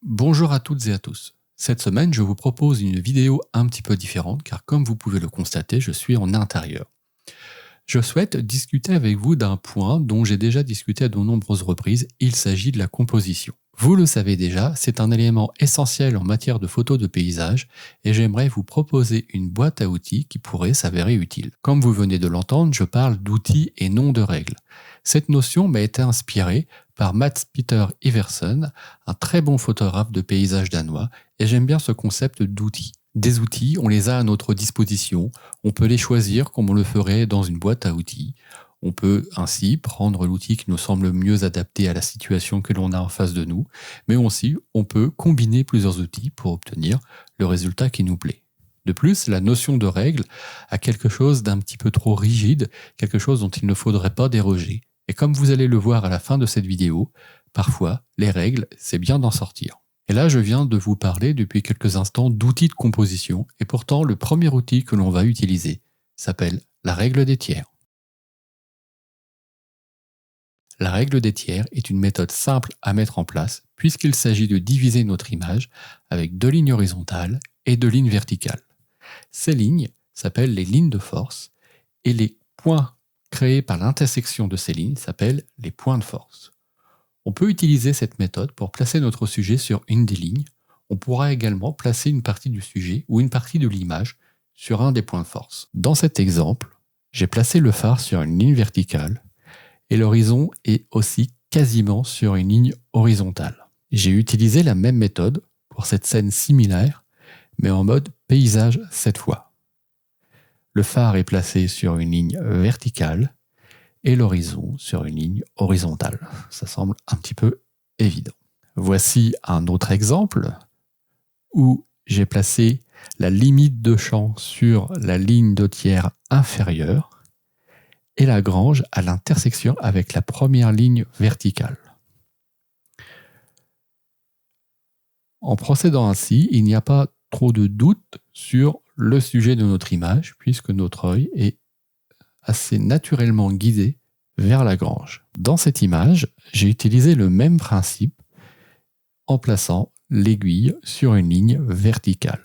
Bonjour à toutes et à tous. Cette semaine, je vous propose une vidéo un petit peu différente car comme vous pouvez le constater, je suis en intérieur. Je souhaite discuter avec vous d'un point dont j'ai déjà discuté à de nombreuses reprises, il s'agit de la composition. Vous le savez déjà, c'est un élément essentiel en matière de photos de paysage et j'aimerais vous proposer une boîte à outils qui pourrait s'avérer utile. Comme vous venez de l'entendre, je parle d'outils et non de règles. Cette notion m'a été inspirée par Mats Peter Iversen, un très bon photographe de paysage danois, et j'aime bien ce concept d'outils. Des outils, on les a à notre disposition, on peut les choisir comme on le ferait dans une boîte à outils. On peut ainsi prendre l'outil qui nous semble mieux adapté à la situation que l'on a en face de nous, mais aussi on peut combiner plusieurs outils pour obtenir le résultat qui nous plaît. De plus, la notion de règle a quelque chose d'un petit peu trop rigide, quelque chose dont il ne faudrait pas déroger. Et comme vous allez le voir à la fin de cette vidéo, parfois, les règles, c'est bien d'en sortir. Et là, je viens de vous parler depuis quelques instants d'outils de composition, et pourtant, le premier outil que l'on va utiliser s'appelle la règle des tiers. La règle des tiers est une méthode simple à mettre en place, puisqu'il s'agit de diviser notre image avec 2 lignes horizontales et 2 lignes verticales. Ces lignes s'appellent les lignes de force, et les points créés par l'intersection de ces lignes s'appellent les points de force. On peut utiliser cette méthode pour placer notre sujet sur une des lignes. On pourra également placer une partie du sujet ou une partie de l'image sur un des points de force. Dans cet exemple, j'ai placé le phare sur une ligne verticale et l'horizon est aussi quasiment sur une ligne horizontale. J'ai utilisé la même méthode pour cette scène similaire, mais en mode paysage cette fois. Le phare est placé sur une ligne verticale et l'horizon sur une ligne horizontale. Ça semble un petit peu évident. Voici un autre exemple où j'ai placé la limite de champ sur la ligne de tiers inférieure et la grange à l'intersection avec la première ligne verticale. En procédant ainsi, il n'y a pas trop de doute sur le sujet de notre image puisque notre œil est assez naturellement guidé vers la grange. Dans cette image, j'ai utilisé le même principe en plaçant l'aiguille sur une ligne verticale.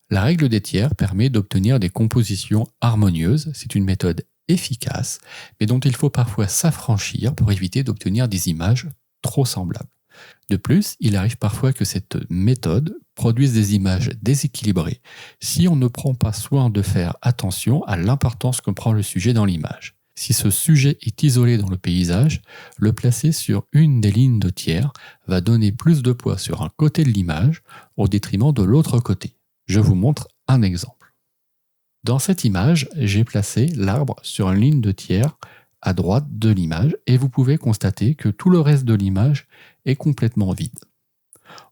La règle des tiers permet d'obtenir des compositions harmonieuses. C'est une méthode efficace, mais dont il faut parfois s'affranchir pour éviter d'obtenir des images trop semblables. De plus, il arrive parfois que cette méthode produise des images déséquilibrées si on ne prend pas soin de faire attention à l'importance que prend le sujet dans l'image. Si ce sujet est isolé dans le paysage, le placer sur une des lignes de tiers va donner plus de poids sur un côté de l'image au détriment de l'autre côté. Je vous montre un exemple. Dans cette image, j'ai placé l'arbre sur une ligne de tiers à droite de l'image et vous pouvez constater que tout le reste de l'image est complètement vide.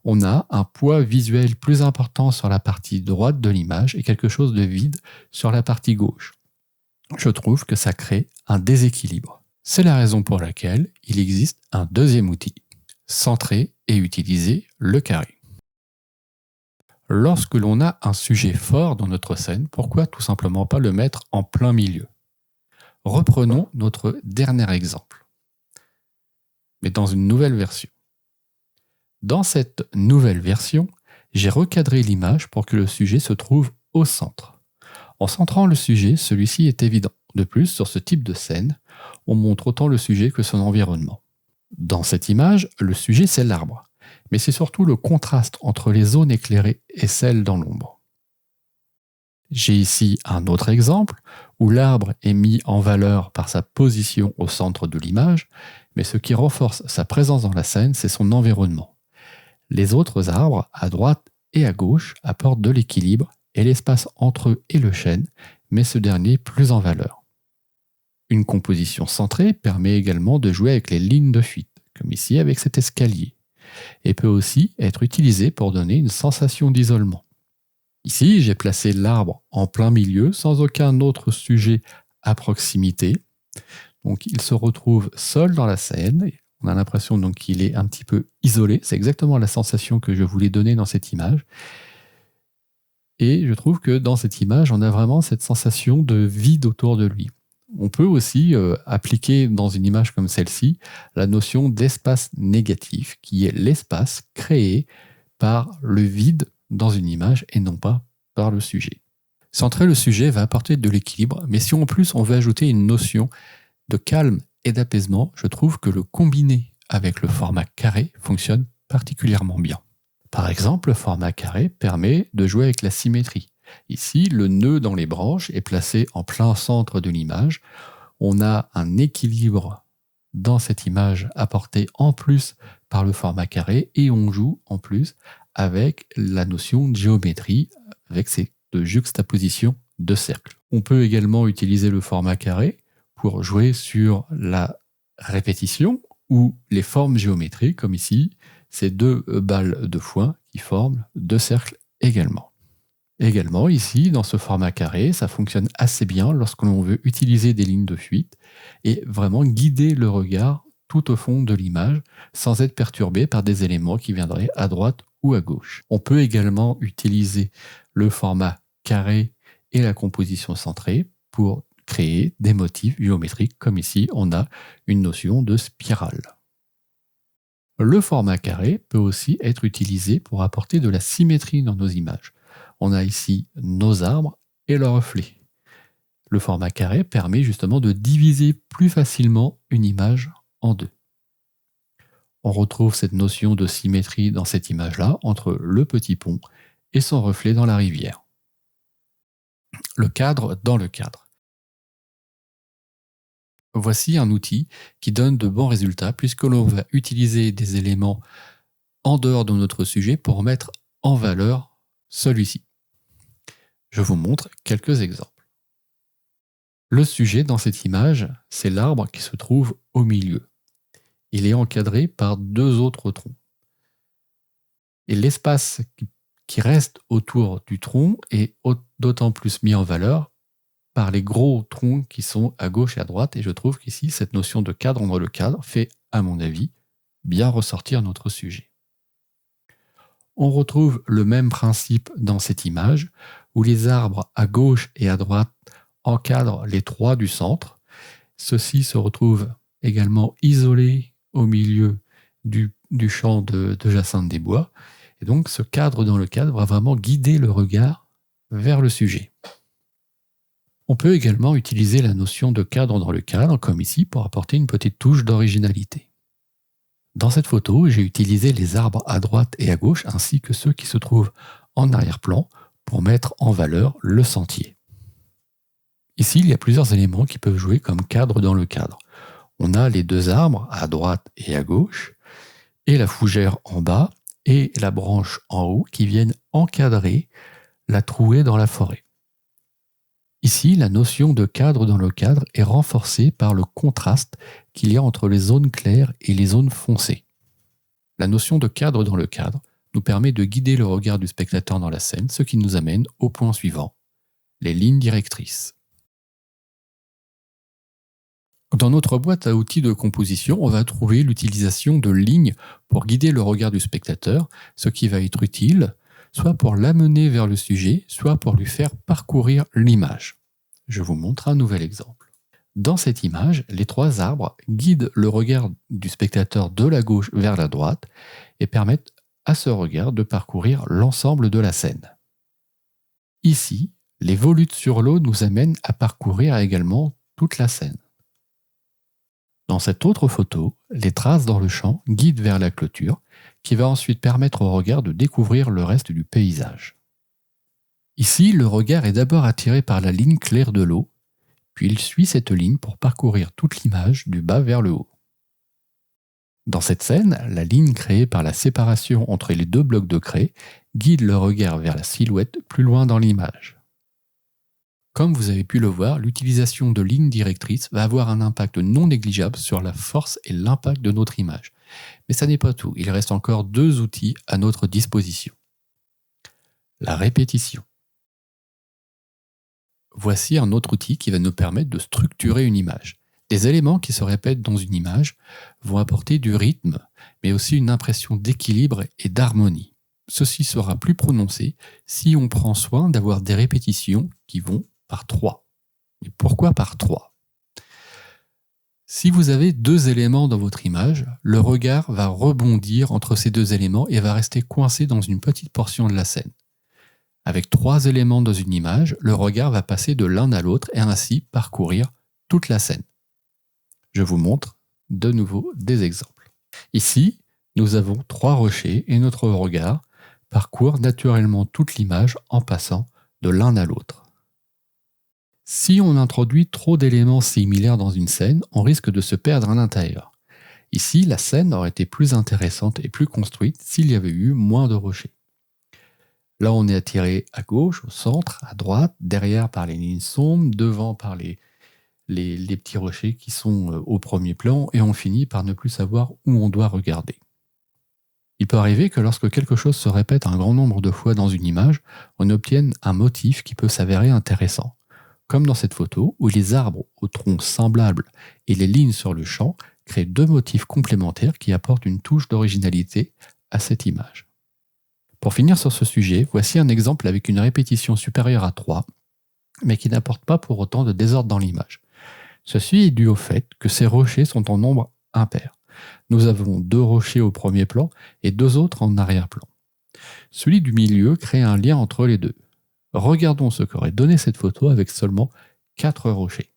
On a un poids visuel plus important sur la partie droite de l'image et quelque chose de vide sur la partie gauche. Je trouve que ça crée un déséquilibre. C'est la raison pour laquelle il existe un deuxième outil, centrer et utiliser le carré. Lorsque l'on a un sujet fort dans notre scène, pourquoi tout simplement pas le mettre en plein milieu ? Reprenons notre dernier exemple, mais dans une nouvelle version. Dans cette nouvelle version, j'ai recadré l'image pour que le sujet se trouve au centre. En centrant le sujet, celui-ci est évident. De plus, sur ce type de scène, on montre autant le sujet que son environnement. Dans cette image, le sujet c'est l'arbre, mais c'est surtout le contraste entre les zones éclairées et celles dans l'ombre. J'ai ici un autre exemple où l'arbre est mis en valeur par sa position au centre de l'image, mais ce qui renforce sa présence dans la scène, c'est son environnement. Les autres arbres, à droite et à gauche, apportent de l'équilibre et l'espace entre eux et le chêne, mais ce dernier plus en valeur. Une composition centrée permet également de jouer avec les lignes de fuite, comme ici avec cet escalier, et peut aussi être utilisée pour donner une sensation d'isolement. Ici, j'ai placé l'arbre en plein milieu, sans aucun autre sujet à proximité. Donc, il se retrouve seul dans la scène. On a l'impression donc qu'il est un petit peu isolé. C'est exactement la sensation que je voulais donner dans cette image. Et je trouve que dans cette image, on a vraiment cette sensation de vide autour de lui. On peut aussi appliquer dans une image comme celle-ci la notion d'espace négatif, qui est l'espace créé par le vide dans une image et non pas par le sujet. Centrer le sujet va apporter de l'équilibre, mais si en plus on veut ajouter une notion de calme et d'apaisement, je trouve que le combiner avec le format carré fonctionne particulièrement bien. Par exemple, le format carré permet de jouer avec la symétrie. Ici, le nœud dans les branches est placé en plein centre de l'image. On a un équilibre dans cette image apporté en plus par le format carré et on joue en plus avec la notion de géométrie, avec cette juxtaposition de cercles. On peut également utiliser le format carré pour jouer sur la répétition ou les formes géométriques, comme ici, ces deux balles de foin qui forment deux cercles également. Également, ici, dans ce format carré, ça fonctionne assez bien lorsque l'on veut utiliser des lignes de fuite et vraiment guider le regard tout au fond de l'image sans être perturbé par des éléments qui viendraient à droite ou à gauche. On peut également utiliser le format carré et la composition centrée pour créer des motifs géométriques, comme ici, on a une notion de spirale. Le format carré peut aussi être utilisé pour apporter de la symétrie dans nos images. On a ici nos arbres et leurs reflets. Le format carré permet justement de diviser plus facilement une image en deux. On retrouve cette notion de symétrie dans cette image-là entre le petit pont et son reflet dans la rivière. Le cadre dans le cadre. Voici un outil qui donne de bons résultats puisque l'on va utiliser des éléments en dehors de notre sujet pour mettre en valeur celui-ci. Je vous montre quelques exemples. Le sujet dans cette image, c'est l'arbre qui se trouve au milieu. Il est encadré par deux autres troncs. Et l'espace qui reste autour du tronc est d'autant plus mis en valeur par les gros troncs qui sont à gauche et à droite. Et je trouve qu'ici, cette notion de cadre dans le cadre fait, à mon avis, bien ressortir notre sujet. On retrouve le même principe dans cette image, où les arbres à gauche et à droite encadrent les trois du centre. Ceux-ci se retrouvent également isolés au milieu du champ de Jacinthe des Bois. Et donc, ce cadre dans le cadre va vraiment guider le regard vers le sujet. On peut également utiliser la notion de cadre dans le cadre, comme ici, pour apporter une petite touche d'originalité. Dans cette photo, j'ai utilisé les arbres à droite et à gauche, ainsi que ceux qui se trouvent en arrière-plan, pour mettre en valeur le sentier. Ici, il y a plusieurs éléments qui peuvent jouer comme cadre dans le cadre. On a les deux arbres à droite et à gauche, et la fougère en bas, et la branche en haut, qui viennent encadrer la trouée dans la forêt. Ici, la notion de cadre dans le cadre est renforcée par le contraste qu'il y a entre les zones claires et les zones foncées. La notion de cadre dans le cadre nous permet de guider le regard du spectateur dans la scène, ce qui nous amène au point suivant, les lignes directrices. Dans notre boîte à outils de composition, on va trouver l'utilisation de lignes pour guider le regard du spectateur, ce qui va être utile soit pour l'amener vers le sujet, soit pour lui faire parcourir l'image. Je vous montre un nouvel exemple. Dans cette image, les trois arbres guident le regard du spectateur de la gauche vers la droite et permettent à ce regard de parcourir l'ensemble de la scène. Ici, les volutes sur l'eau nous amènent à parcourir également toute la scène. Dans cette autre photo, les traces dans le champ guident vers la clôture, qui va ensuite permettre au regard de découvrir le reste du paysage. Ici, le regard est d'abord attiré par la ligne claire de l'eau, puis il suit cette ligne pour parcourir toute l'image du bas vers le haut. Dans cette scène, la ligne créée par la séparation entre les deux blocs de craie guide le regard vers la silhouette plus loin dans l'image. Comme vous avez pu le voir, l'utilisation de lignes directrices va avoir un impact non négligeable sur la force et l'impact de notre image. Mais ça n'est pas tout, il reste encore deux outils à notre disposition. La répétition. Voici un autre outil qui va nous permettre de structurer une image. Des éléments qui se répètent dans une image vont apporter du rythme, mais aussi une impression d'équilibre et d'harmonie. Ceci sera plus prononcé si on prend soin d'avoir des répétitions qui vont par 3. Et pourquoi par 3 ? Si vous avez deux éléments dans votre image, le regard va rebondir entre ces deux éléments et va rester coincé dans une petite portion de la scène. Avec trois éléments dans une image, le regard va passer de l'un à l'autre et ainsi parcourir toute la scène. Je vous montre de nouveau des exemples. Ici, nous avons trois rochers et notre regard parcourt naturellement toute l'image en passant de l'un à l'autre. Si on introduit trop d'éléments similaires dans une scène, on risque de se perdre à l'intérieur. Ici, la scène aurait été plus intéressante et plus construite s'il y avait eu moins de rochers. Là, on est attiré à gauche, au centre, à droite, derrière par les lignes sombres, devant par les petits rochers qui sont au premier plan, et on finit par ne plus savoir où on doit regarder. Il peut arriver que lorsque quelque chose se répète un grand nombre de fois dans une image, on obtienne un motif qui peut s'avérer intéressant. Comme dans cette photo, où les arbres au tronc semblable et les lignes sur le champ créent deux motifs complémentaires qui apportent une touche d'originalité à cette image. Pour finir sur ce sujet, voici un exemple avec une répétition supérieure à 3, mais qui n'apporte pas pour autant de désordre dans l'image. Ceci est dû au fait que ces rochers sont en nombre impair. Nous avons 2 rochers au premier plan et 2 autres en arrière-plan. Celui du milieu crée un lien entre les deux. Regardons ce qu'aurait donné cette photo avec seulement 4 rochers.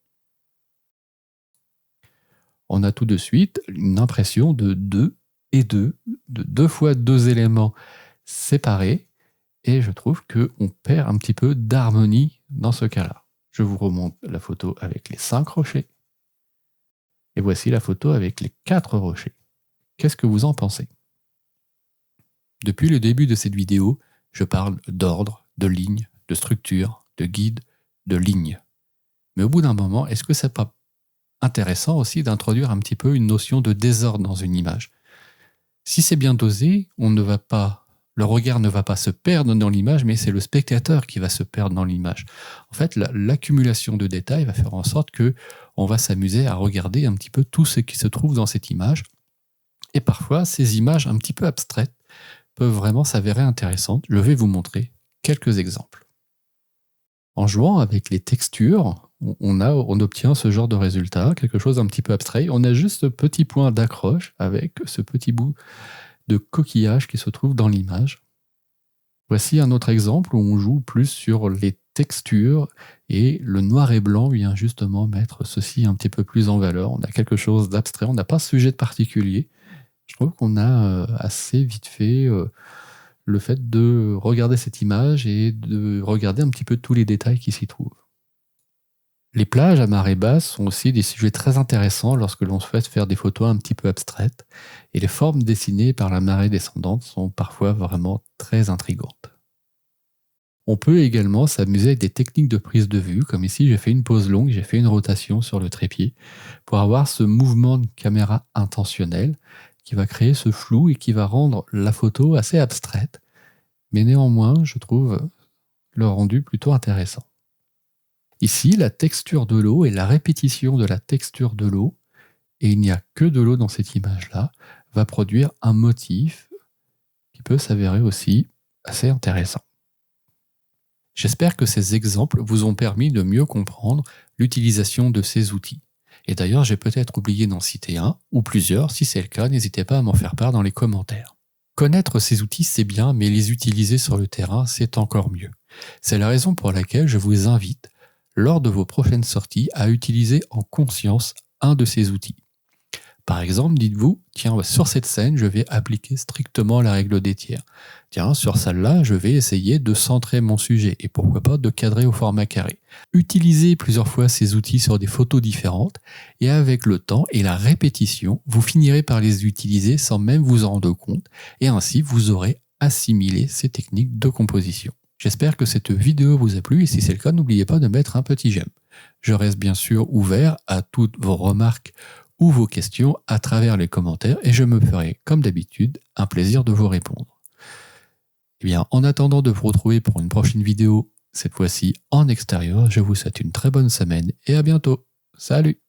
On a tout de suite une impression de 2 et 2, de 2 fois 2 éléments séparés, et je trouve qu'on perd un petit peu d'harmonie dans ce cas-là. Je vous remonte la photo avec les 5 rochers, et voici la photo avec les 4 rochers. Qu'est-ce que vous en pensez? Depuis le début de cette vidéo, je parle d'ordre, de ligne, de structure, de guide, de ligne. Mais au bout d'un moment, est-ce que c'est pas intéressant aussi d'introduire un petit peu une notion de désordre dans une image? Si c'est bien dosé, le regard ne va pas se perdre dans l'image, mais c'est le spectateur qui va se perdre dans l'image. En fait, l'accumulation de détails va faire en sorte qu'on va s'amuser à regarder un petit peu tout ce qui se trouve dans cette image. Et parfois, ces images un petit peu abstraites peuvent vraiment s'avérer intéressantes. Je vais vous montrer quelques exemples. En jouant avec les textures, on obtient ce genre de résultat, quelque chose d'un petit peu abstrait. On a juste ce petit point d'accroche avec ce petit bout de coquillage qui se trouve dans l'image. Voici un autre exemple où on joue plus sur les textures et le noir et blanc vient justement mettre ceci un petit peu plus en valeur. On a quelque chose d'abstrait, on n'a pas de sujet de particulier. Je trouve qu'on a assez vite fait le fait de regarder cette image et de regarder un petit peu tous les détails qui s'y trouvent. Les plages à marée basse sont aussi des sujets très intéressants lorsque l'on souhaite faire des photos un petit peu abstraites, et les formes dessinées par la marée descendante sont parfois vraiment très intrigantes. On peut également s'amuser avec des techniques de prise de vue, comme ici j'ai fait une pause longue, j'ai fait une rotation sur le trépied, pour avoir ce mouvement de caméra intentionnel qui va créer ce flou et qui va rendre la photo assez abstraite, mais néanmoins, je trouve le rendu plutôt intéressant. Ici, la texture de l'eau et la répétition de la texture de l'eau, et il n'y a que de l'eau dans cette image-là, va produire un motif qui peut s'avérer aussi assez intéressant. J'espère que ces exemples vous ont permis de mieux comprendre l'utilisation de ces outils. Et d'ailleurs, j'ai peut-être oublié d'en citer un, ou plusieurs. Si c'est le cas, n'hésitez pas à m'en faire part dans les commentaires. Connaître ces outils, c'est bien, mais les utiliser sur le terrain, c'est encore mieux. C'est la raison pour laquelle je vous invite, lors de vos prochaines sorties, à utiliser en conscience un de ces outils. Par exemple, dites-vous, tiens, sur cette scène, je vais appliquer strictement la règle des tiers. Tiens, sur celle-là, je vais essayer de centrer mon sujet et pourquoi pas de cadrer au format carré. Utilisez plusieurs fois ces outils sur des photos différentes et avec le temps et la répétition, vous finirez par les utiliser sans même vous en rendre compte et ainsi vous aurez assimilé ces techniques de composition. J'espère que cette vidéo vous a plu et si c'est le cas, n'oubliez pas de mettre un petit j'aime. Je reste bien sûr ouvert à toutes vos remarques ou vos questions à travers les commentaires et je me ferai, comme d'habitude, un plaisir de vous répondre. Eh bien, en attendant de vous retrouver pour une prochaine vidéo, cette fois-ci en extérieur, je vous souhaite une très bonne semaine et à bientôt. Salut!